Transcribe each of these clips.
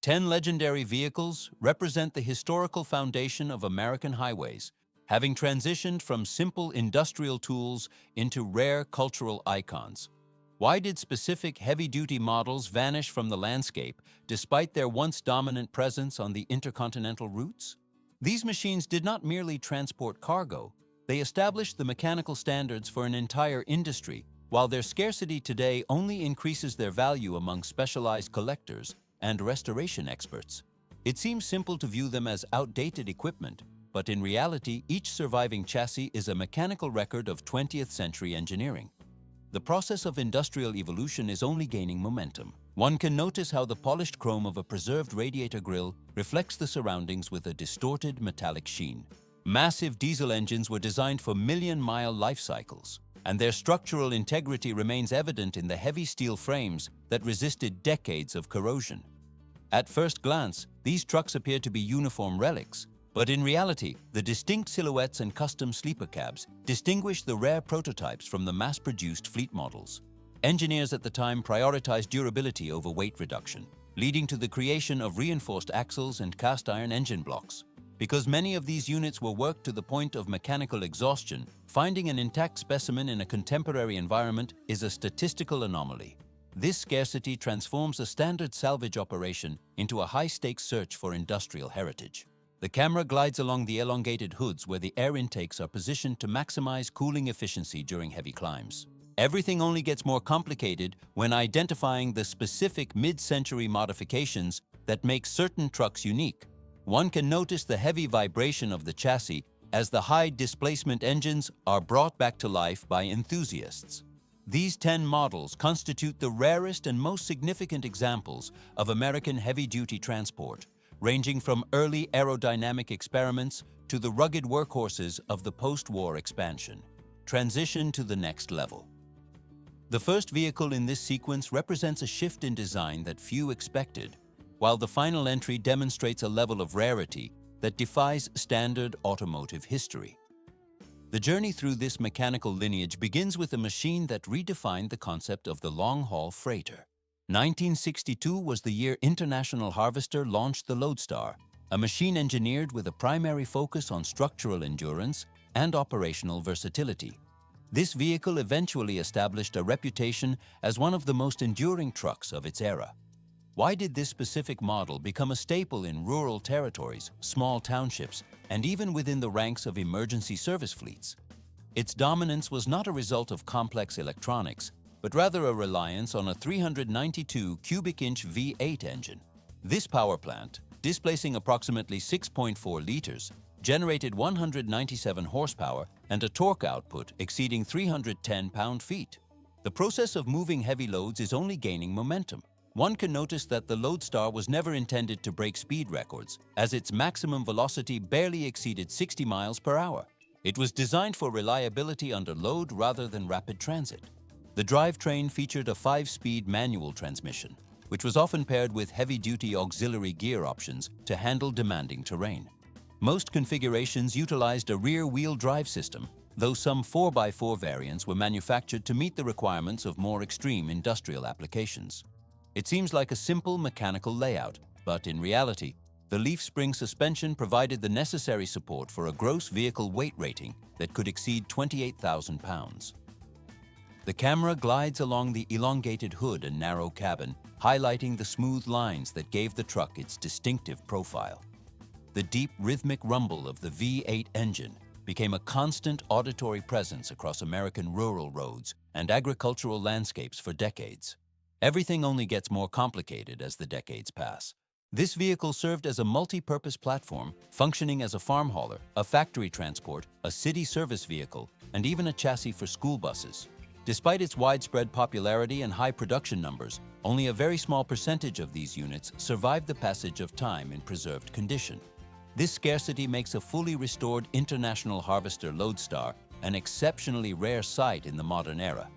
10 legendary vehicles represent the historical foundation of American highways, having transitioned from simple industrial tools into rare cultural icons. Why did specific heavy-duty models vanish from the landscape despite their once dominant presence on the intercontinental routes? These machines did not merely transport cargo, they established the mechanical standards for an entire industry, while their scarcity today only increases their value among specialized collectors and restoration experts. It seems simple to view them as outdated equipment, but in reality, each surviving chassis is a mechanical record of 20th century engineering. The process of industrial evolution is only gaining momentum. One can notice how the polished chrome of a preserved radiator grille reflects the surroundings with a distorted metallic sheen. Massive diesel engines were designed for million-mile life cycles, and their structural integrity remains evident in the heavy steel frames that resisted decades of corrosion. At first glance, these trucks appear to be uniform relics, but in reality, the distinct silhouettes and custom sleeper cabs distinguish the rare prototypes from the mass-produced fleet models. Engineers at the time prioritized durability over weight reduction, leading to the creation of reinforced axles and cast-iron engine blocks. Because many of these units were worked to the point of mechanical exhaustion, finding an intact specimen in a contemporary environment is a statistical anomaly. This scarcity transforms a standard salvage operation into a high-stakes search for industrial heritage. The camera glides along the elongated hoods where the air intakes are positioned to maximize cooling efficiency during heavy climbs. Everything only gets more complicated when identifying the specific mid-century modifications that make certain trucks unique. One can notice the heavy vibration of the chassis as the high-displacement engines are brought back to life by enthusiasts. These 10 models constitute the rarest and most significant examples of American heavy-duty transport, ranging from early aerodynamic experiments to the rugged workhorses of the post-war expansion. Transition to the next level. The first vehicle in this sequence represents a shift in design that few expected, while the final entry demonstrates a level of rarity that defies standard automotive history. The journey through this mechanical lineage begins with a machine that redefined the concept of the long-haul freighter. 1962 was the year International Harvester launched the Loadstar, a machine engineered with a primary focus on structural endurance and operational versatility. This vehicle eventually established a reputation as one of the most enduring trucks of its era. Why did this specific model become a staple in rural territories, small townships, and even within the ranks of emergency service fleets? Its dominance was not a result of complex electronics, but rather a reliance on a 392 cubic-inch V8 engine. This power plant, displacing approximately 6.4 liters, generated 197 horsepower and a torque output exceeding 310 pound-feet. The process of moving heavy loads is only gaining momentum. One can notice that the Loadstar was never intended to break speed records, as its maximum velocity barely exceeded 60 miles per hour. It was designed for reliability under load rather than rapid transit. The drivetrain featured a 5-speed manual transmission, which was often paired with heavy-duty auxiliary gear options to handle demanding terrain. Most configurations utilized a rear-wheel drive system, though some 4x4 variants were manufactured to meet the requirements of more extreme industrial applications. It seems like a simple mechanical layout, but in reality, the leaf spring suspension provided the necessary support for a gross vehicle weight rating that could exceed 28,000 pounds. The camera glides along the elongated hood and narrow cabin, highlighting the smooth lines that gave the truck its distinctive profile. The deep rhythmic rumble of the V8 engine became a constant auditory presence across American rural roads and agricultural landscapes for decades. Everything only gets more complicated as the decades pass. This vehicle served as a multi-purpose platform, functioning as a farm hauler, a factory transport, a city service vehicle, and even a chassis for school buses. Despite its widespread popularity and high production numbers, only a very small percentage of these units survived the passage of time in preserved condition. This scarcity makes a fully restored International Harvester Loadstar an exceptionally rare sight in the modern era.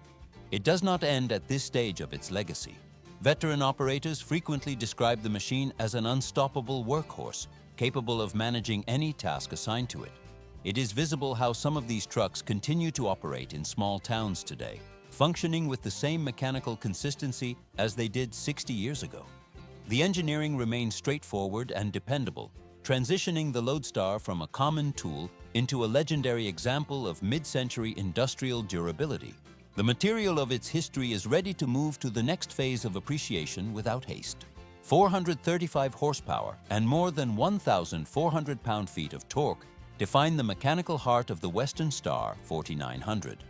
It does not end at this stage of its legacy. Veteran operators frequently describe the machine as an unstoppable workhorse, capable of managing any task assigned to it. It is visible how some of these trucks continue to operate in small towns today, functioning with the same mechanical consistency as they did 60 years ago. The engineering remained straightforward and dependable, transitioning the Loadstar from a common tool into a legendary example of mid-century industrial durability. The material of its history is ready to move to the next phase of appreciation without haste. 435 horsepower and more than 1,400 pound-feet of torque define the mechanical heart of the Western Star 4900.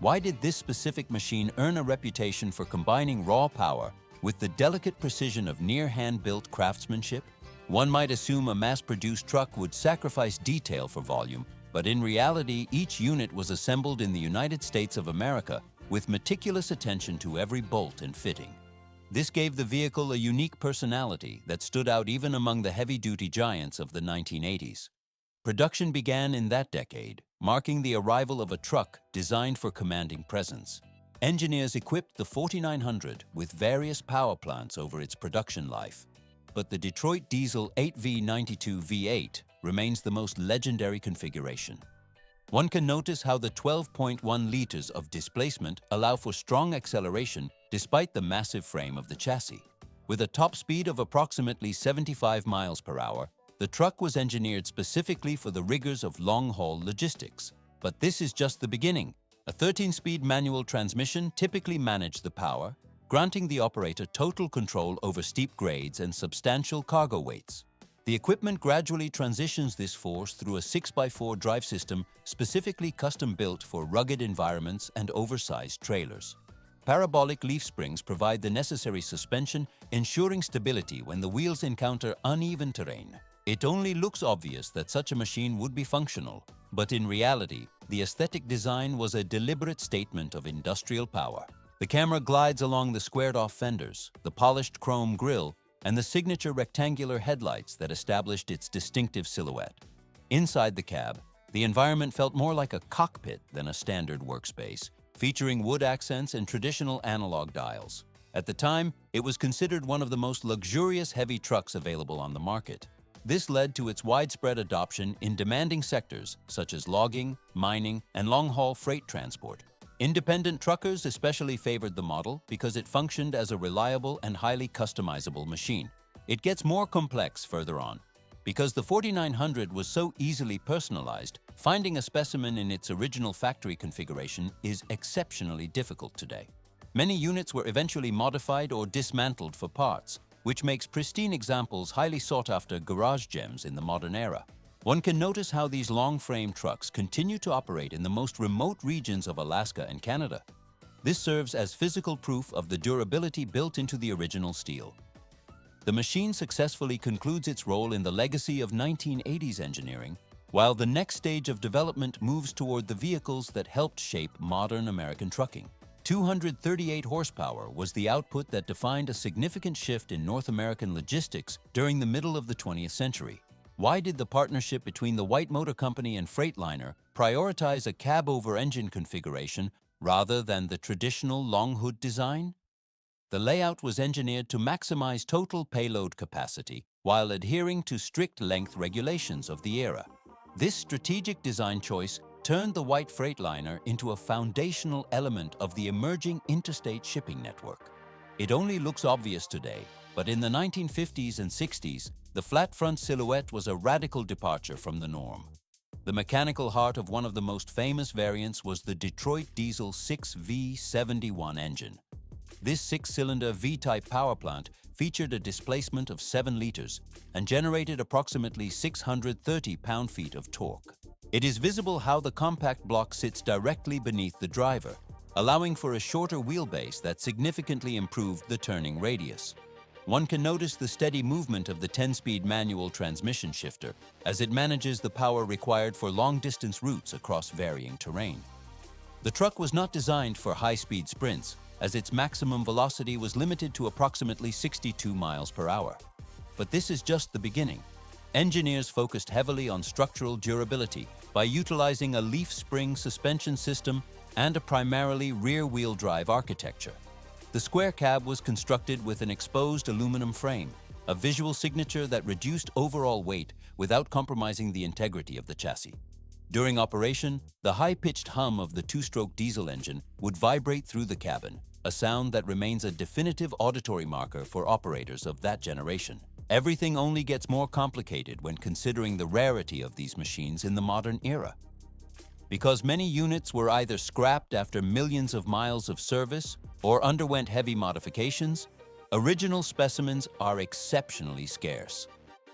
Why did this specific machine earn a reputation for combining raw power with the delicate precision of near-hand-built craftsmanship? One might assume a mass-produced truck would sacrifice detail for volume, but in reality, each unit was assembled in the United States of America with meticulous attention to every bolt and fitting. This gave the vehicle a unique personality that stood out even among the heavy-duty giants of the 1980s. Production began in that decade, marking the arrival of a truck designed for commanding presence. Engineers equipped the 4900 with various power plants over its production life, but the Detroit Diesel 8V92 V8 remains the most legendary configuration. One can notice how the 12.1 liters of displacement allow for strong acceleration despite the massive frame of the chassis. With a top speed of approximately 75 miles per hour, the truck was engineered specifically for the rigors of long-haul logistics. But this is just the beginning. A 13-speed manual transmission typically managed the power, granting the operator total control over steep grades and substantial cargo weights. The equipment gradually transitions this force through a 6x4 drive system specifically custom-built for rugged environments and oversized trailers. Parabolic leaf springs provide the necessary suspension, ensuring stability when the wheels encounter uneven terrain. It only looks obvious that such a machine would be functional, but in reality, the aesthetic design was a deliberate statement of industrial power. The camera glides along the squared-off fenders, the polished chrome grille, and the signature rectangular headlights that established its distinctive silhouette. Inside the cab, the environment felt more like a cockpit than a standard workspace, featuring wood accents and traditional analog dials. At the time, it was considered one of the most luxurious heavy trucks available on the market. This led to its widespread adoption in demanding sectors such as logging, mining, and long-haul freight transport. Independent truckers especially favored the model because it functioned as a reliable and highly customizable machine. It gets more complex further on. Because the 4900 was so easily personalized, finding a specimen in its original factory configuration is exceptionally difficult today. Many units were eventually modified or dismantled for parts, which makes pristine examples highly sought-after garage gems in the modern era. One can notice how these long-frame trucks continue to operate in the most remote regions of Alaska and Canada. This serves as physical proof of the durability built into the original steel. The machine successfully concludes its role in the legacy of 1980s engineering, while the next stage of development moves toward the vehicles that helped shape modern American trucking. 238 horsepower was the output that defined a significant shift in North American logistics during the middle of the 20th century. Why did the partnership between the White Motor Company and Freightliner prioritize a cab-over-engine configuration rather than the traditional long hood design? The layout was engineered to maximize total payload capacity while adhering to strict length regulations of the era. This strategic design choice turned the White Freightliner into a foundational element of the emerging interstate shipping network. It only looks obvious today, but in the 1950s and 60s, the flat front silhouette was a radical departure from the norm. The mechanical heart of one of the most famous variants was the Detroit Diesel 6V71 engine. This six-cylinder V-type power plant featured a displacement of 7 liters and generated approximately 630 pound-feet of torque. It is visible how the compact block sits directly beneath the driver, allowing for a shorter wheelbase that significantly improved the turning radius. One can notice the steady movement of the 10-speed manual transmission shifter as it manages the power required for long-distance routes across varying terrain. The truck was not designed for high-speed sprints, as its maximum velocity was limited to approximately 62 miles per hour. But this is just the beginning. Engineers focused heavily on structural durability by utilizing a leaf spring suspension system and a primarily rear-wheel drive architecture. The square cab was constructed with an exposed aluminum frame, a visual signature that reduced overall weight without compromising the integrity of the chassis. During operation, the high-pitched hum of the two-stroke diesel engine would vibrate through the cabin, a sound that remains a definitive auditory marker for operators of that generation. Everything only gets more complicated when considering the rarity of these machines in the modern era. Because many units were either scrapped after millions of miles of service or underwent heavy modifications, original specimens are exceptionally scarce.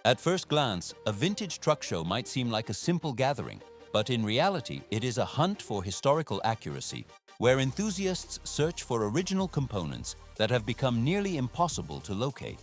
At first glance, a vintage truck show might seem like a simple gathering, but in reality, it is a hunt for historical accuracy, where enthusiasts search for original components that have become nearly impossible to locate.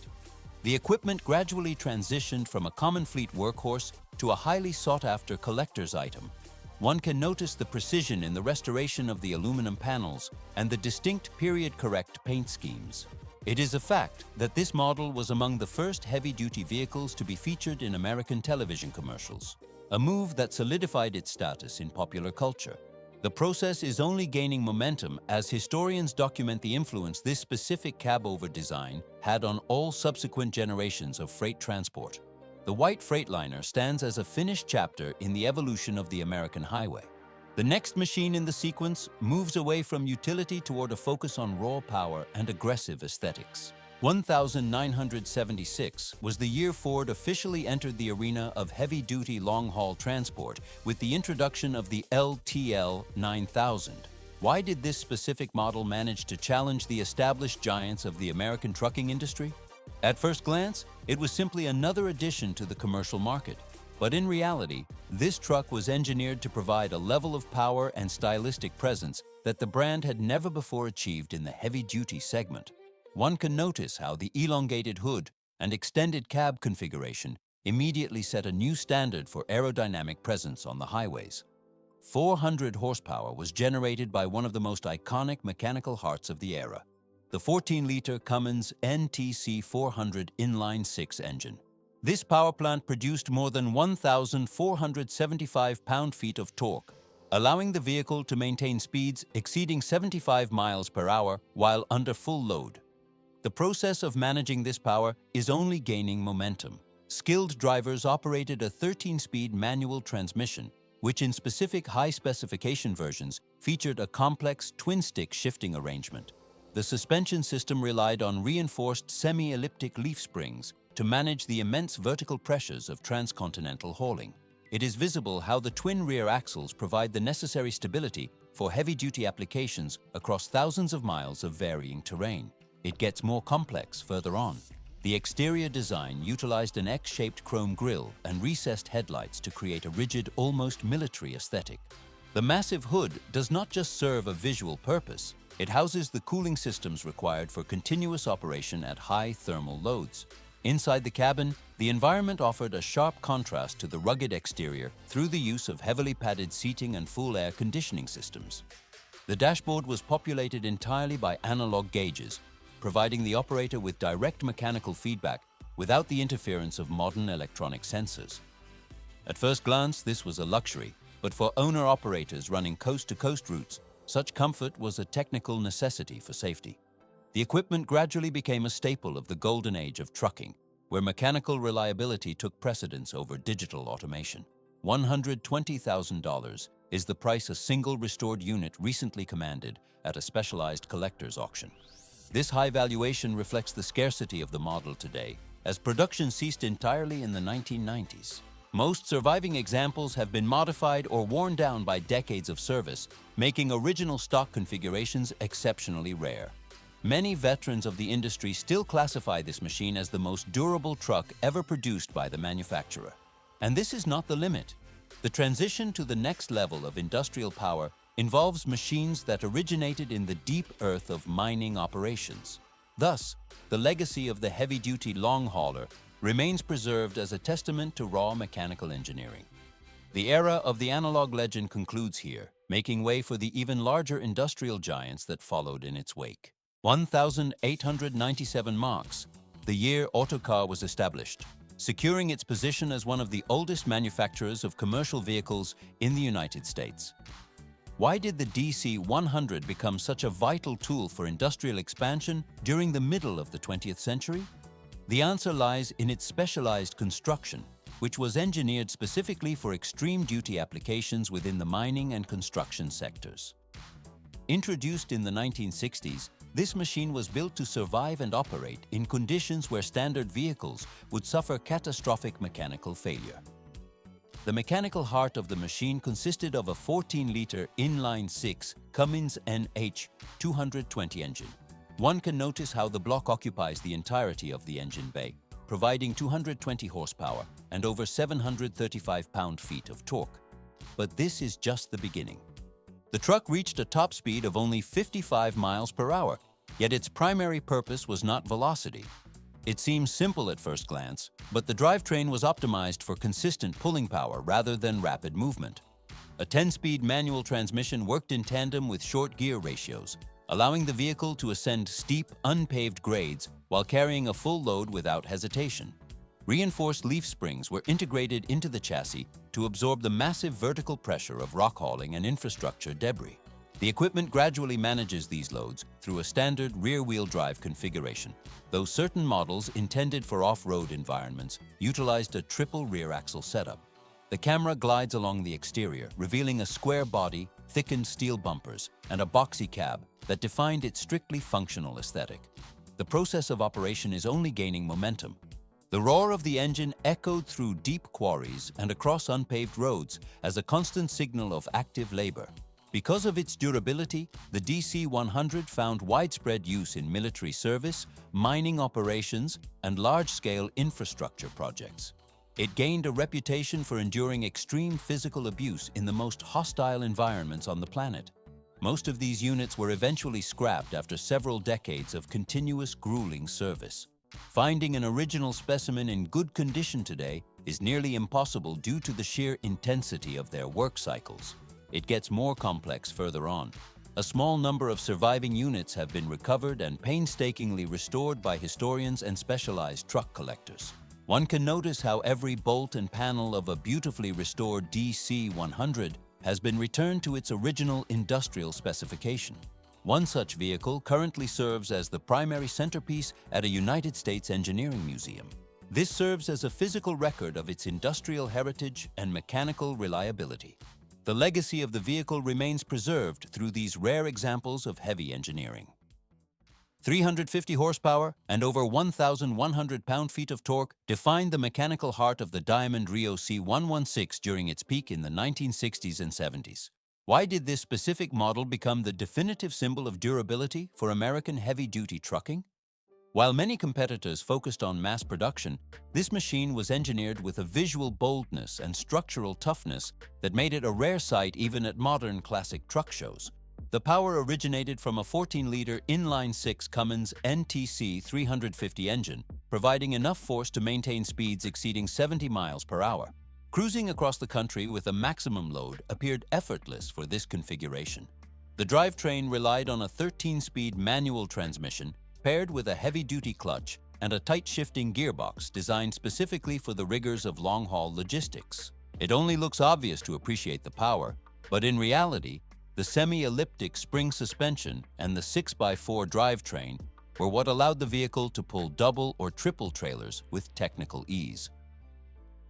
The equipment gradually transitioned from a common fleet workhorse to a highly sought-after collector's item. One can notice the precision in the restoration of the aluminum panels and the distinct period-correct paint schemes. It is a fact that this model was among the first heavy-duty vehicles to be featured in American television commercials, a move that solidified its status in popular culture. The process is only gaining momentum as historians document the influence this specific cab-over design had on all subsequent generations of freight transport. The White Freightliner stands as a finished chapter in the evolution of the American highway. The next machine in the sequence moves away from utility toward a focus on raw power and aggressive aesthetics. 1976 was the year Ford officially entered the arena of heavy-duty long-haul transport with the introduction of the LTL 9000. Why did this specific model manage to challenge the established giants of the American trucking industry? At first glance, it was simply another addition to the commercial market. But in reality, this truck was engineered to provide a level of power and stylistic presence that the brand had never before achieved in the heavy-duty segment. One can notice how the elongated hood and extended cab configuration immediately set a new standard for aerodynamic presence on the highways. 400 horsepower was generated by one of the most iconic mechanical hearts of the era, the 14-liter Cummins NTC 400 inline-six engine. This power plant produced more than 1,475 pound-feet of torque, allowing the vehicle to maintain speeds exceeding 75 miles per hour while under full load. The process of managing this power is only gaining momentum. Skilled drivers operated a 13-speed manual transmission, which in specific high-specification versions featured a complex twin-stick shifting arrangement. The suspension system relied on reinforced semi-elliptic leaf springs to manage the immense vertical pressures of transcontinental hauling. It is visible how the twin rear axles provide the necessary stability for heavy-duty applications across thousands of miles of varying terrain. It gets more complex further on. The exterior design utilized an X-shaped chrome grille and recessed headlights to create a rigid, almost military aesthetic. The massive hood does not just serve a visual purpose. It houses the cooling systems required for continuous operation at high thermal loads. Inside the cabin, the environment offered a sharp contrast to the rugged exterior through the use of heavily padded seating and full air conditioning systems. The dashboard was populated entirely by analog gauges, providing the operator with direct mechanical feedback without the interference of modern electronic sensors. At first glance, this was a luxury, but for owner-operators running coast-to-coast routes, such comfort was a technical necessity for safety. The equipment gradually became a staple of the golden age of trucking, where mechanical reliability took precedence over digital automation. $120,000 is the price a single restored unit recently commanded at a specialized collector's auction. This high valuation reflects the scarcity of the model today, as production ceased entirely in the 1990s. Most surviving examples have been modified or worn down by decades of service, making original stock configurations exceptionally rare. Many veterans of the industry still classify this machine as the most durable truck ever produced by the manufacturer. And this is not the limit. The transition to the next level of industrial power involves machines that originated in the deep earth of mining operations. Thus, the legacy of the heavy-duty long hauler remains preserved as a testament to raw mechanical engineering. The era of the analog legend concludes here, making way for the even larger industrial giants that followed in its wake. 1897 marks the year autocar was established, securing its position as one of the oldest manufacturers of commercial vehicles in the United States. Why did the DC-100 become such a vital tool for industrial expansion during the middle of the 20th century? The answer lies in its specialized construction. which was engineered specifically for extreme duty applications within the mining and construction sectors. Introduced in the 1960s, this machine was built to survive and operate in conditions where standard vehicles would suffer catastrophic mechanical failure. The mechanical heart of the machine consisted of a 14-liter inline-six Cummins NH220 engine. One can notice how the block occupies the entirety of the engine bay, providing 220 horsepower and over 735 pound-feet of torque. But this is just the beginning. The truck reached a top speed of only 55 miles per hour, yet its primary purpose was not velocity. It seems simple at first glance, but the drivetrain was optimized for consistent pulling power rather than rapid movement. A 10-speed manual transmission worked in tandem with short gear ratios, allowing the vehicle to ascend steep, unpaved grades while carrying a full load without hesitation. Reinforced leaf springs were integrated into the chassis to absorb the massive vertical pressure of rock hauling and infrastructure debris. The equipment gradually manages these loads through a standard rear-wheel drive configuration, though certain models intended for off-road environments utilized a triple rear axle setup. The camera glides along the exterior, revealing a square body, thickened steel bumpers, and a boxy cab that defined its strictly functional aesthetic. The process of operation is only gaining momentum. The roar of the engine echoed through deep quarries and across unpaved roads as a constant signal of active labor. Because of its durability, the DC-100 found widespread use in military service, mining operations, and large-scale infrastructure projects. It gained a reputation for enduring extreme physical abuse in the most hostile environments on the planet. Most of these units were eventually scrapped after several decades of continuous grueling service. Finding an original specimen in good condition today is nearly impossible due to the sheer intensity of their work cycles. It gets more complex further on. A small number of surviving units have been recovered and painstakingly restored by historians and specialized truck collectors. One can notice how every bolt and panel of a beautifully restored DC-100 has been returned to its original industrial specification. One such vehicle currently serves as the primary centerpiece at a United States engineering museum. This serves as a physical record of its industrial heritage and mechanical reliability. The legacy of the vehicle remains preserved through these rare examples of heavy engineering. 350 horsepower and over 1,100 pound-feet of torque defined the mechanical heart of the Diamond Rio C116 during its peak in the 1960s and 70s. Why did this specific model become the definitive symbol of durability for American heavy-duty trucking? While many competitors focused on mass production, this machine was engineered with a visual boldness and structural toughness that made it a rare sight even at modern classic truck shows. The power originated from a 14-liter inline-six Cummins NTC 350 engine, providing enough force to maintain speeds exceeding 70 miles per hour. Cruising across the country with a maximum load appeared effortless for this configuration. The drivetrain relied on a 13-speed manual transmission paired with a heavy-duty clutch and a tight-shifting gearbox designed specifically for the rigors of long-haul logistics. It only looks obvious to appreciate the power, but in reality, the semi-elliptic spring suspension and the 6x4 drivetrain were what allowed the vehicle to pull double or triple trailers with technical ease.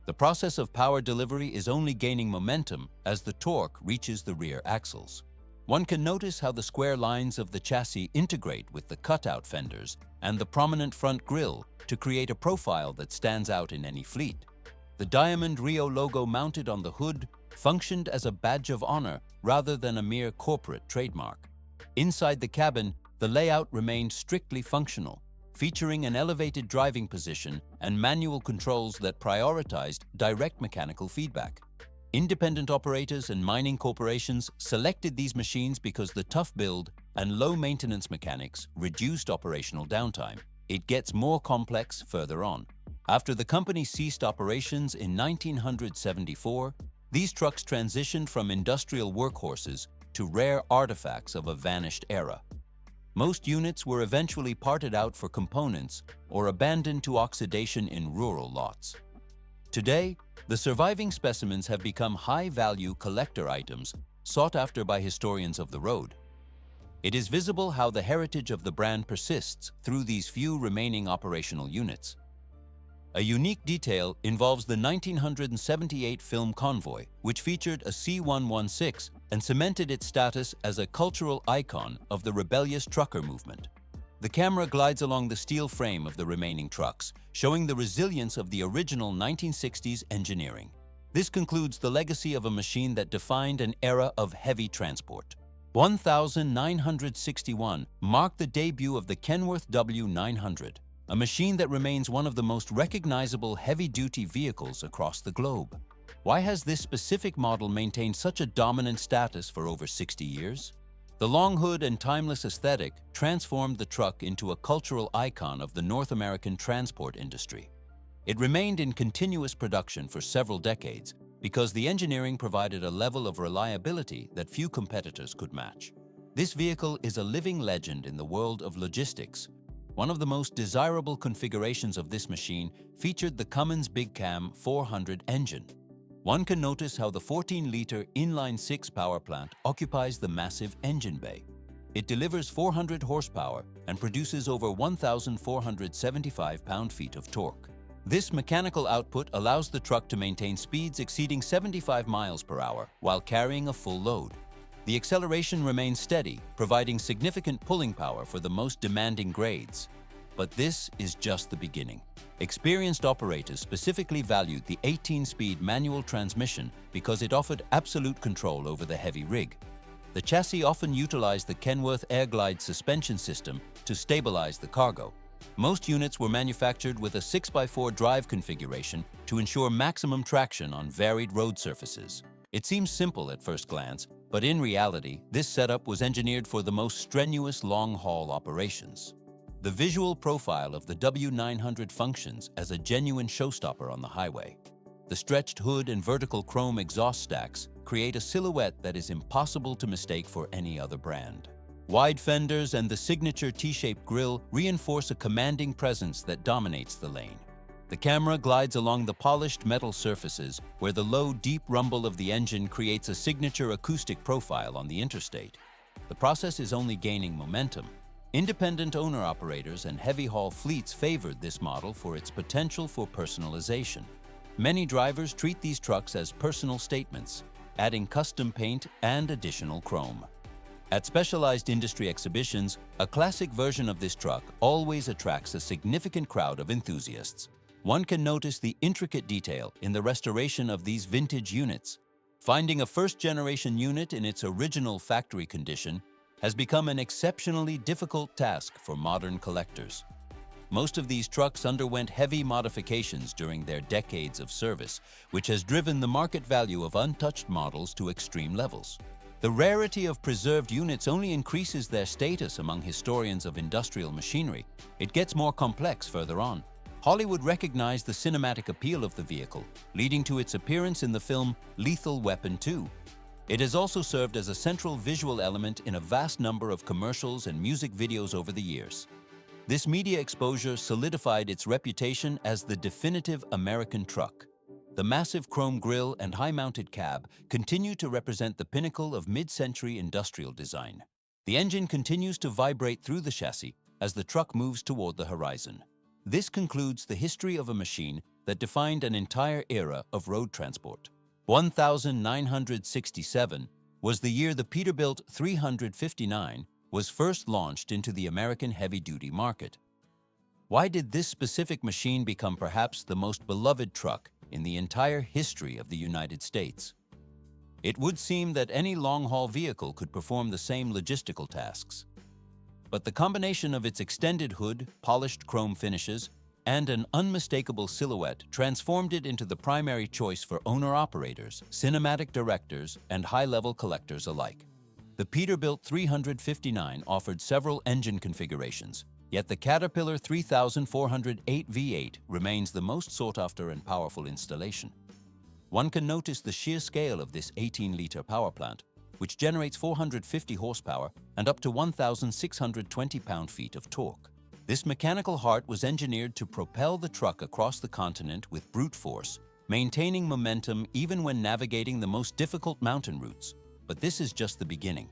The process of power delivery is only gaining momentum as the torque reaches the rear axles. One can notice how the square lines of the chassis integrate with the cutout fenders and the prominent front grille to create a profile that stands out in any fleet. The Diamond Rio logo mounted on the hood functioned as a badge of honor rather than a mere corporate trademark. Inside the cabin, the layout remained strictly functional, featuring an elevated driving position and manual controls that prioritized direct mechanical feedback. Independent operators and mining corporations selected these machines because the tough build and low-maintenance mechanics reduced operational downtime. It gets more complex further on. After the company ceased operations in 1974, these trucks transitioned from industrial workhorses to rare artifacts of a vanished era. Most units were eventually parted out for components or abandoned to oxidation in rural lots. Today, the surviving specimens have become high-value collector items sought after by historians of the road. It is visible how the heritage of the brand persists through these few remaining operational units. A unique detail involves the 1978 film Convoy, which featured a C-116 and cemented its status as a cultural icon of the rebellious trucker movement. The camera glides along the steel frame of the remaining trucks, showing the resilience of the original 1960s engineering. This concludes the legacy of a machine that defined an era of heavy transport. 1961 marked the debut of the Kenworth W900, a machine that remains one of the most recognizable heavy-duty vehicles across the globe. Why has this specific model maintained such a dominant status for over 60 years? The long hood and timeless aesthetic transformed the truck into a cultural icon of the North American transport industry. It remained in continuous production for several decades because the engineering provided a level of reliability that few competitors could match. This vehicle is a living legend in the world of logistics. One of the most desirable configurations of this machine featured the Cummins Big Cam 400 engine. One can notice how the 14-liter inline-six power plant occupies the massive engine bay. It delivers 400 horsepower and produces over 1,475 pound-feet of torque. This mechanical output allows the truck to maintain speeds exceeding 75 miles per hour while carrying a full load. The acceleration remains steady, providing significant pulling power for the most demanding grades. But this is just the beginning. Experienced operators specifically valued the 18-speed manual transmission because it offered absolute control over the heavy rig. The chassis often utilized the Kenworth Airglide suspension system to stabilize the cargo. Most units were manufactured with a 6x4 drive configuration to ensure maximum traction on varied road surfaces. It seems simple at first glance, but in reality, this setup was engineered for the most strenuous long-haul operations. The visual profile of the W900 functions as a genuine showstopper on the highway. The stretched hood and vertical chrome exhaust stacks create a silhouette that is impossible to mistake for any other brand. Wide fenders and the signature T-shaped grille reinforce a commanding presence that dominates the lane. The camera glides along the polished metal surfaces where the low, deep rumble of the engine creates a signature acoustic profile on the interstate. The process is only gaining momentum. Independent owner-operators and heavy-haul fleets favored this model for its potential for personalization. Many drivers treat these trucks as personal statements, adding custom paint and additional chrome. At specialized industry exhibitions, a classic version of this truck always attracts a significant crowd of enthusiasts. One can notice the intricate detail in the restoration of these vintage units. Finding a first-generation unit in its original factory condition has become an exceptionally difficult task for modern collectors. Most of these trucks underwent heavy modifications during their decades of service, which has driven the market value of untouched models to extreme levels. The rarity of preserved units only increases their status among historians of industrial machinery. It gets more complex further on. Hollywood recognized the cinematic appeal of the vehicle, leading to its appearance in the film Lethal Weapon 2. It has also served as a central visual element in a vast number of commercials and music videos over the years. This media exposure solidified its reputation as the definitive American truck. The massive chrome grille and high-mounted cab continue to represent the pinnacle of mid-century industrial design. The engine continues to vibrate through the chassis as the truck moves toward the horizon. This concludes the history of a machine that defined an entire era of road transport. 1967 was the year the Peterbilt 359 was first launched into the American heavy-duty market. Why did this specific machine become perhaps the most beloved truck in the entire history of the United States? It would seem that any long-haul vehicle could perform the same logistical tasks. But the combination of its extended hood, polished chrome finishes, and an unmistakable silhouette transformed it into the primary choice for owner-operators, cinematic directors, and high-level collectors alike. The Peterbilt 359 offered several engine configurations, yet the Caterpillar 3408 V8 remains the most sought-after and powerful installation. One can notice the sheer scale of this 18-liter power plant, which generates 450 horsepower and up to 1,620 pound-feet of torque. This mechanical heart was engineered to propel the truck across the continent with brute force, maintaining momentum even when navigating the most difficult mountain routes. But this is just the beginning.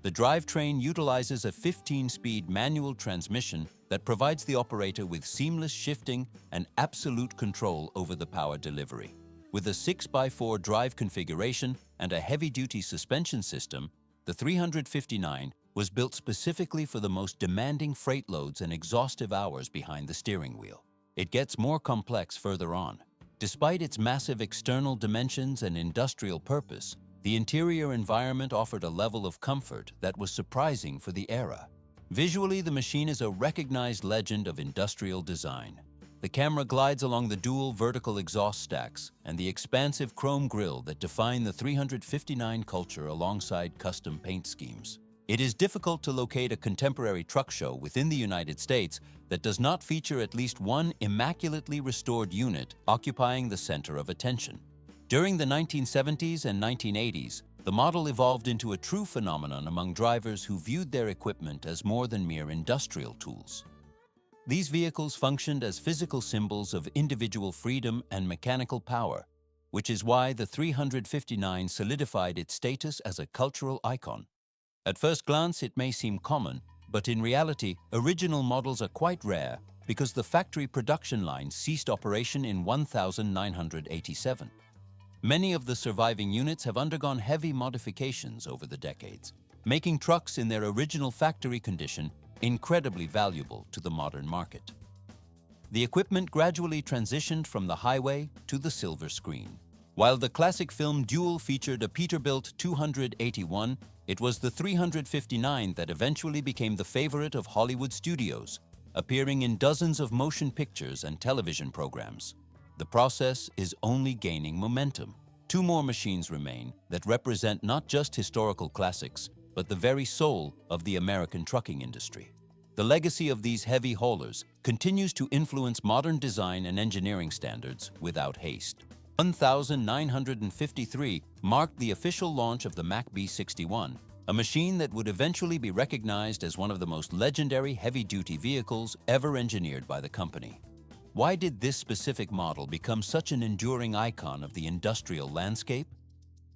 The drivetrain utilizes a 15-speed manual transmission that provides the operator with seamless shifting and absolute control over the power delivery. With a 6x4 drive configuration and a heavy-duty suspension system, the 359 was built specifically for the most demanding freight loads and exhaustive hours behind the steering wheel. It gets more complex further on. Despite its massive external dimensions and industrial purpose, the interior environment offered a level of comfort that was surprising for the era. Visually, the machine is a recognized legend of industrial design. The camera glides along the dual vertical exhaust stacks and the expansive chrome grille that define the 359 culture alongside custom paint schemes. It is difficult to locate a contemporary truck show within the United States that does not feature at least one immaculately restored unit occupying the center of attention. During the 1970s and 1980s, the model evolved into a true phenomenon among drivers who viewed their equipment as more than mere industrial tools. These vehicles functioned as physical symbols of individual freedom and mechanical power, which is why the 359 solidified its status as a cultural icon. At first glance, it may seem common, but in reality, original models are quite rare because the factory production line ceased operation in 1987. Many of the surviving units have undergone heavy modifications over the decades, making trucks in their original factory condition incredibly valuable to the modern market. The equipment gradually transitioned from the highway to the silver screen. While the classic film Duel featured a Peterbilt 281, it was the 359 that eventually became the favorite of Hollywood studios, appearing in dozens of motion pictures and television programs. The process is only gaining momentum. Two more machines remain that represent not just historical classics, but the very soul of the American trucking industry. The legacy of these heavy haulers continues to influence modern design and engineering standards without haste. 1953 marked the official launch of the Mack B61, a machine that would eventually be recognized as one of the most legendary heavy-duty vehicles ever engineered by the company. Why did this specific model become such an enduring icon of the industrial landscape?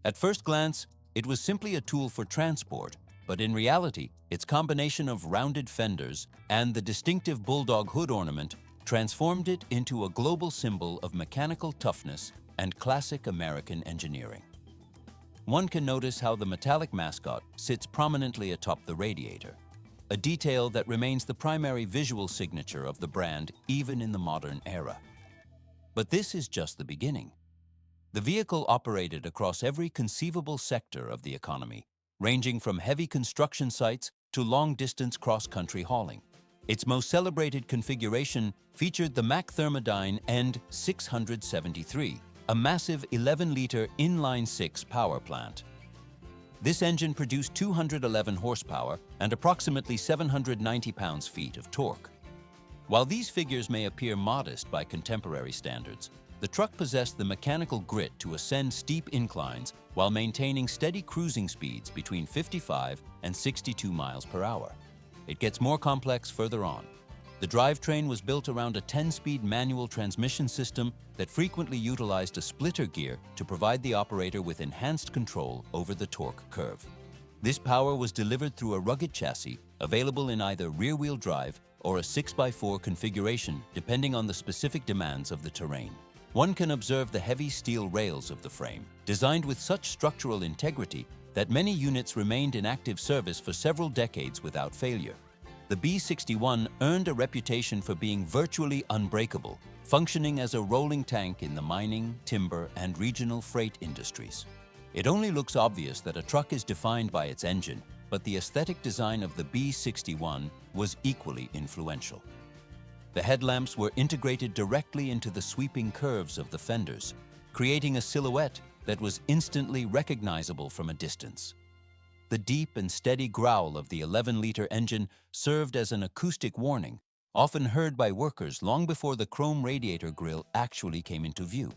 At first glance, it was simply a tool for transport, but in reality, its combination of rounded fenders and the distinctive bulldog hood ornament transformed it into a global symbol of mechanical toughness and classic American engineering. One can notice how the metallic mascot sits prominently atop the radiator, a detail that remains the primary visual signature of the brand even in the modern era. But this is just the beginning. The vehicle operated across every conceivable sector of the economy, ranging from heavy construction sites to long-distance cross-country hauling. Its most celebrated configuration featured the Mack Thermodyne End 673, a massive 11-liter inline-six power plant. This engine produced 211 horsepower and approximately 790 pounds-feet of torque. While these figures may appear modest by contemporary standards, the truck possessed the mechanical grit to ascend steep inclines while maintaining steady cruising speeds between 55 and 62 miles per hour. It gets more complex further on. The drivetrain was built around a 10-speed manual transmission system that frequently utilized a splitter gear to provide the operator with enhanced control over the torque curve. This power was delivered through a rugged chassis available in either rear-wheel drive or a 6x4 configuration depending on the specific demands of the terrain. One can observe the heavy steel rails of the frame, designed with such structural integrity that many units remained in active service for several decades without failure. The B61 earned a reputation for being virtually unbreakable, functioning as a rolling tank in the mining, timber, and regional freight industries. It only looks obvious that a truck is defined by its engine, but the aesthetic design of the B61 was equally influential. The headlamps were integrated directly into the sweeping curves of the fenders, creating a silhouette that was instantly recognizable from a distance. The deep and steady growl of the 11-liter engine served as an acoustic warning, often heard by workers long before the chrome radiator grille actually came into view.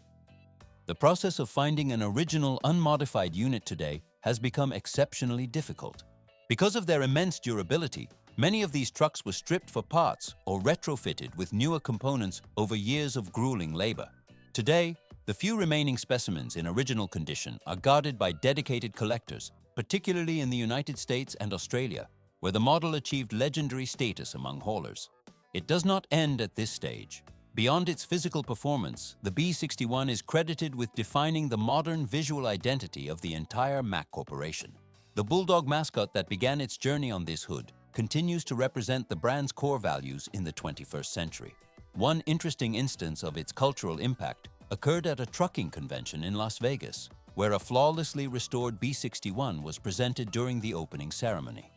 The process of finding an original unmodified unit today has become exceptionally difficult. Because of their immense durability, many of these trucks were stripped for parts or retrofitted with newer components over years of grueling labor. Today, the few remaining specimens in original condition are guarded by dedicated collectors, particularly in the United States and Australia, where the model achieved legendary status among haulers. It does not end at this stage. Beyond its physical performance, the B61 is credited with defining the modern visual identity of the entire Mack Corporation. The bulldog mascot that began its journey on this hood continues to represent the brand's core values in the 21st century. One interesting instance of its cultural impact occurred at a trucking convention in Las Vegas, where a flawlessly restored B61 was presented during the opening ceremony.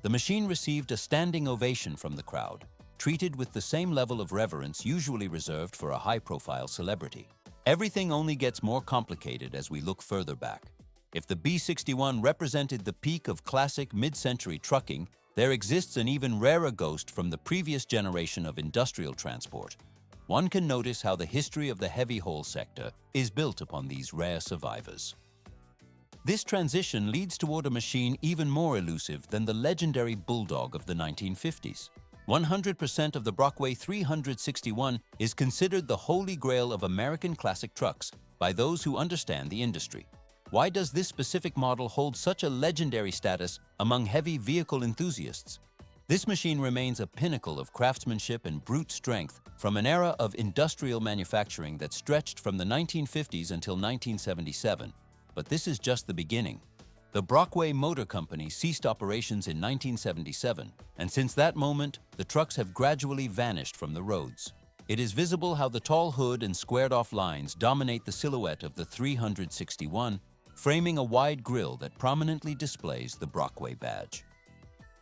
The machine received a standing ovation from the crowd, treated with the same level of reverence usually reserved for a high-profile celebrity. Everything only gets more complicated as we look further back. If the B61 represented the peak of classic mid-century trucking, there exists an even rarer ghost from the previous generation of industrial transport. One can notice how the history of the heavy haul sector is built upon these rare survivors. This transition leads toward a machine even more elusive than the legendary bulldog of the 1950s. 100% of the Brockway 361 is considered the holy grail of American classic trucks by those who understand the industry. Why does this specific model hold such a legendary status among heavy vehicle enthusiasts? This machine remains a pinnacle of craftsmanship and brute strength from an era of industrial manufacturing that stretched from the 1950s until 1977. But this is just the beginning. The Brockway Motor Company ceased operations in 1977, and since that moment, the trucks have gradually vanished from the roads. It is visible how the tall hood and squared-off lines dominate the silhouette of the 361, framing a wide grille that prominently displays the Brockway badge.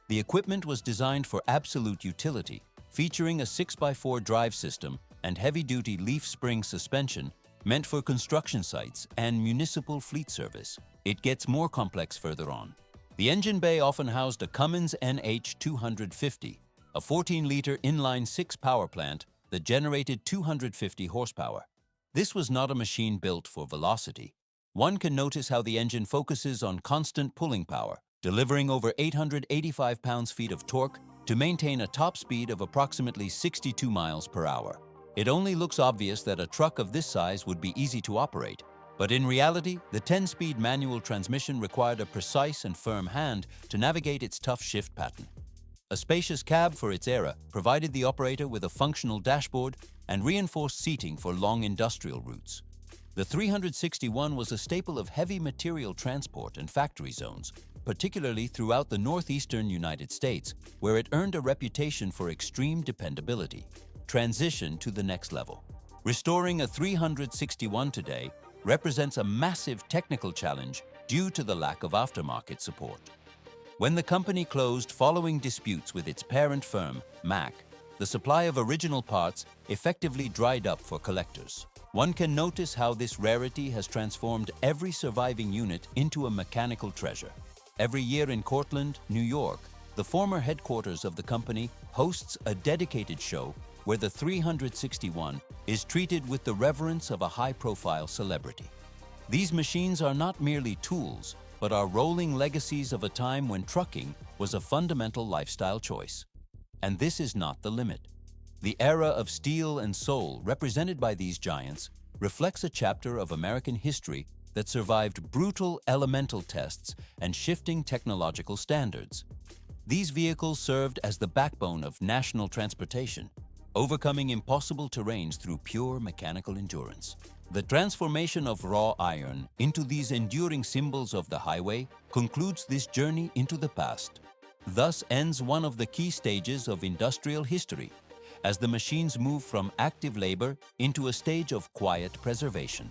The equipment was designed for absolute utility, featuring a 6x4 drive system and heavy-duty leaf spring suspension meant for construction sites and municipal fleet service. It gets more complex further on. The engine bay often housed a Cummins NH250, a 14-liter inline-six power plant that generated 250 horsepower. This was not a machine built for velocity. One can notice how the engine focuses on constant pulling power, delivering over 885 pounds-feet of torque to maintain a top speed of approximately 62 miles per hour. It only looks obvious that a truck of this size would be easy to operate, but in reality, the 10-speed manual transmission required a precise and firm hand to navigate its tough shift pattern. A spacious cab for its era provided the operator with a functional dashboard and reinforced seating for long industrial routes. The 361 was a staple of heavy material transport and factory zones, particularly throughout the northeastern United States, where it earned a reputation for extreme dependability. Transition to the next level. Restoring a 361 today represents a massive technical challenge due to the lack of aftermarket support. When the company closed following disputes with its parent firm, Mack, the supply of original parts effectively dried up for collectors. One can notice how this rarity has transformed every surviving unit into a mechanical treasure. Every year in Cortland, New York, the former headquarters of the company hosts a dedicated show where the 361 is treated with the reverence of a high-profile celebrity. These machines are not merely tools, but are rolling legacies of a time when trucking was a fundamental lifestyle choice. And this is not the limit. The era of steel and soul represented by these giants reflects a chapter of American history that survived brutal elemental tests and shifting technological standards. These vehicles served as the backbone of national transportation, overcoming impossible terrains through pure mechanical endurance. The transformation of raw iron into these enduring symbols of the highway concludes this journey into the past. Thus ends one of the key stages of industrial history, as the machines move from active labor into a stage of quiet preservation.